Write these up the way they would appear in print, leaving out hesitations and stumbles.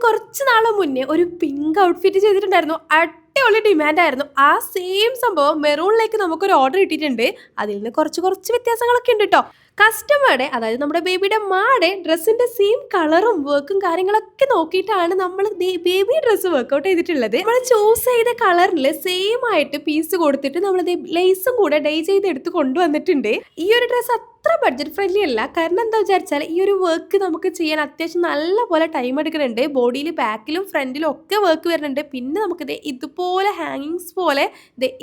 കുറച്ച് നാള് മുന്നേ ഒരു പിങ്ക് ഔട്ട്ഫിറ്റ് ചെയ്തിട്ടുണ്ടായിരുന്നു. അടിപൊളി ഡിമാൻഡായിരുന്നു. ആ സെയിം സംഭവം മെറൂണിലേക്ക് നമുക്കൊരു ഓർഡർ കിട്ടിയിട്ടുണ്ട്. അതിൽ നിന്ന് കുറച്ച് വ്യത്യാസങ്ങളൊക്കെ ഉണ്ട് ട്ടോ. കസ്റ്റമറുടെ അതായത് നമ്മുടെ ബേബിയുടെ മാടെ ഡ്രസ്സിന്റെ സെയിം കളറും വർക്കും കാര്യങ്ങളൊക്കെ നോക്കിയിട്ടാണ് നമ്മൾ ബേബി ഡ്രസ്സ് വർക്കൗട്ട് ചെയ്തിട്ടുള്ളത്. നമ്മൾ ചൂസ് ചെയ്ത കളറിൽ സെയിം ആയിട്ട് പീസ് കൊടുത്തിട്ട് നമ്മൾ ലേസും കൂടെ ഡൈ ചെയ്ത് എടുത്ത് കൊണ്ടുവന്നിട്ടുണ്ട്. ഈ ഒരു ഡ്രസ്സ് അത്ര ബഡ്ജറ്റ് ഫ്രണ്ട്ലി അല്ല. കാരണം എന്താ വിചാരിച്ചാൽ ഈ ഒരു വർക്ക് നമുക്ക് ചെയ്യാൻ അത്യാവശ്യം നല്ല പോലെ ടൈം എടുക്കുന്നുണ്ട്. ബോഡിയിൽ ബാക്കിലും ഫ്രണ്ടിലും ഒക്കെ വർക്ക് വരുന്നുണ്ട്. പിന്നെ നമുക്ക് ഇതുപോലെ ഹാങ്ങിങ്സ് പോലെ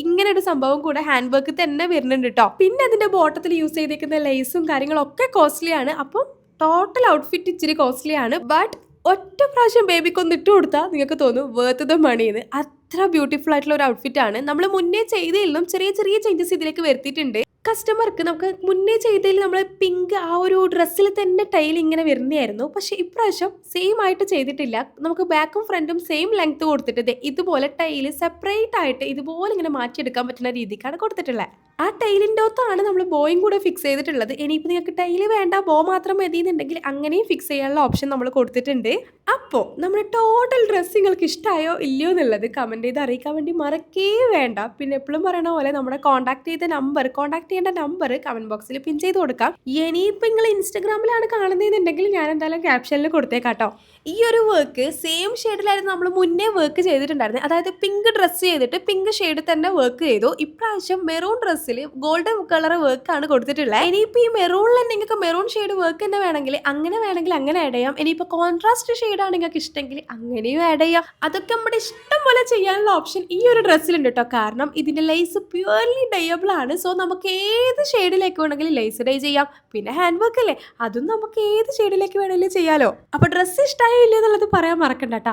ഇങ്ങനെ ഒരു സംഭവം കൂടെ ഹാൻഡ് വർക്ക് തന്നെ വരുന്നുണ്ട് കേട്ടോ. പിന്നെ അതിന്റെ ബോട്ടത്തിൽ യൂസ് ചെയ്തിരിക്കുന്ന ലേസും കാര്യങ്ങളൊക്കെ കോസ്റ്റ്ലി ആണ്. അപ്പം ടോട്ടൽ ഔട്ട്ഫിറ്റ് ഇച്ചിരി കോസ്റ്റ്ലി ആണ്. ബട്ട് ഒറ്റ പ്രാവശ്യം ബേബിക്കൊന്ന് ഇട്ട് കൊടുത്താൽ നിങ്ങൾക്ക് തോന്നും വേർത്ത് ദ മണിന്ന്. അത്ര ബ്യൂട്ടിഫുൾ ആയിട്ടുള്ള ഒരു ഔട്ട്ഫിറ്റ് ആണ്. നമ്മൾ മുന്നേ ചെയ്തതിലും ചെറിയ ചേഞ്ചസ് ഇതിലേക്ക് വരുത്തിയിട്ടുണ്ട്. കസ്റ്റമർക്ക് നമുക്ക് മുന്നേ ചെയ്തതിൽ നമ്മൾ പിങ്ക് ആ ഒരു ഡ്രസ്സിൽ തന്നെ ടൈൽ ഇങ്ങനെ വരുന്നതായിരുന്നു. പക്ഷെ ഇപ്രാവശ്യം സെയിം ആയിട്ട് ചെയ്തിട്ടില്ല. നമുക്ക് ബാക്കും ഫ്രണ്ടും സെയിം ലെങ്ത് കൊടുത്തിട്ട് ഇതുപോലെ ടൈല് സെപ്പറേറ്റ് ആയിട്ട് ഇതുപോലെ ഇങ്ങനെ മാറ്റിയെടുക്കാൻ പറ്റുന്ന രീതിക്കാണ് കൊടുത്തിട്ടുള്ളത്. ആ ടൈലിൻ്റെ ഒത്താണ് നമ്മൾ ബോയും കൂടെ ഫിക്സ് ചെയ്തിട്ടുള്ളത്. ഇനിയിപ്പോൾ നിങ്ങൾക്ക് ടൈല് വേണ്ട ബോ മാത്രം മതി എന്നുണ്ടെങ്കിൽ അങ്ങനെയും ഫിക്സ് ചെയ്യാനുള്ള ഓപ്ഷൻ നമ്മൾ കൊടുത്തിട്ടുണ്ട്. അപ്പോൾ നമ്മുടെ ടോട്ടൽ ഡ്രസ്സ് നിങ്ങൾക്ക് ഇഷ്ടമായോ ഇല്ലയോ എന്നുള്ളത് കമൻറ്റ് ചെയ്ത് അറിയിക്കാൻ വേണ്ടി മറക്കേ വേണ്ട. പിന്നെ എപ്പോഴും പറയണ പോലെ നമ്മുടെ കോൺടാക്ട് ചെയ്യേണ്ട നമ്പർ കമന്റ് ബോക്സിൽ പിൻ ചെയ്ത് കൊടുക്കാം. ഇനിയിപ്പോൾ നിങ്ങൾ ഇൻസ്റ്റാഗ്രാമിലാണ് കാണുന്നതെന്നുണ്ടെങ്കിൽ ഞാൻ എന്തായാലും ക്യാപ്ഷനിൽ കൊടുത്തേക്കാട്ടോ. ഈ ഒരു വർക്ക് സെയിം ഷെയ്ഡിലായിരുന്നു നമ്മൾ മുന്നേ വർക്ക് ചെയ്തിട്ടുണ്ടായിരുന്നത്. അതായത് പിങ്ക് ഡ്രസ്സ് ചെയ്തിട്ട് പിങ്ക് ഷെയ്ഡ് തന്നെ വർക്ക് ചെയ്തു. ഇപ്രാവശ്യം മെറൂൺ ഡ്രസ്സിൽ ഗോൾഡൻ കളർ വർക്കാണ് കൊടുത്തിട്ടുള്ളത്. ഇനിയിപ്പോൾ ഈ മെറൂണിൽ നിങ്ങൾക്ക് മെറൂൺ ഷെയ്ഡ് വർക്ക് തന്നെ വേണമെങ്കിൽ അങ്ങനെ ആഡ് ചെയ്യാം. ഇനിയിപ്പോൾ കോൺട്രാസ്റ്റ് ഷെയ്ഡാണ് നിങ്ങൾക്ക് ഇഷ്ടമെങ്കിൽ അങ്ങനെയും ആഡ് ചെയ്യാം. അതൊക്കെ നമ്മുടെ ഇഷ്ടം പോലെ ചെയ്യാനുള്ള ഓപ്ഷൻ ഈ ഒരു ഡ്രസ്സിലുണ്ട് കേട്ടോ. കാരണം ഇതിന്റെ ലേസ് പ്യുവർലി ഡയബിൾ ആണ്. സോ നമുക്ക് ഏത് ഷെയ്ഡിലേക്ക് വേണമെങ്കിലും ലേസ് ഡൈ ചെയ്യാം. പിന്നെ ഹാൻഡ് വർക്ക് അല്ലേ, അതും നമുക്ക് ഏത് ഷെയ്ഡിലേക്ക് വേണമെങ്കിലും ചെയ്യാലോ. അപ്പോൾ ഡ്രസ്സ് ഇഷ്ടമായോ ഇല്ലയോ എന്നുള്ളത് പറയാൻ മറക്കണ്ട കേട്ടോ.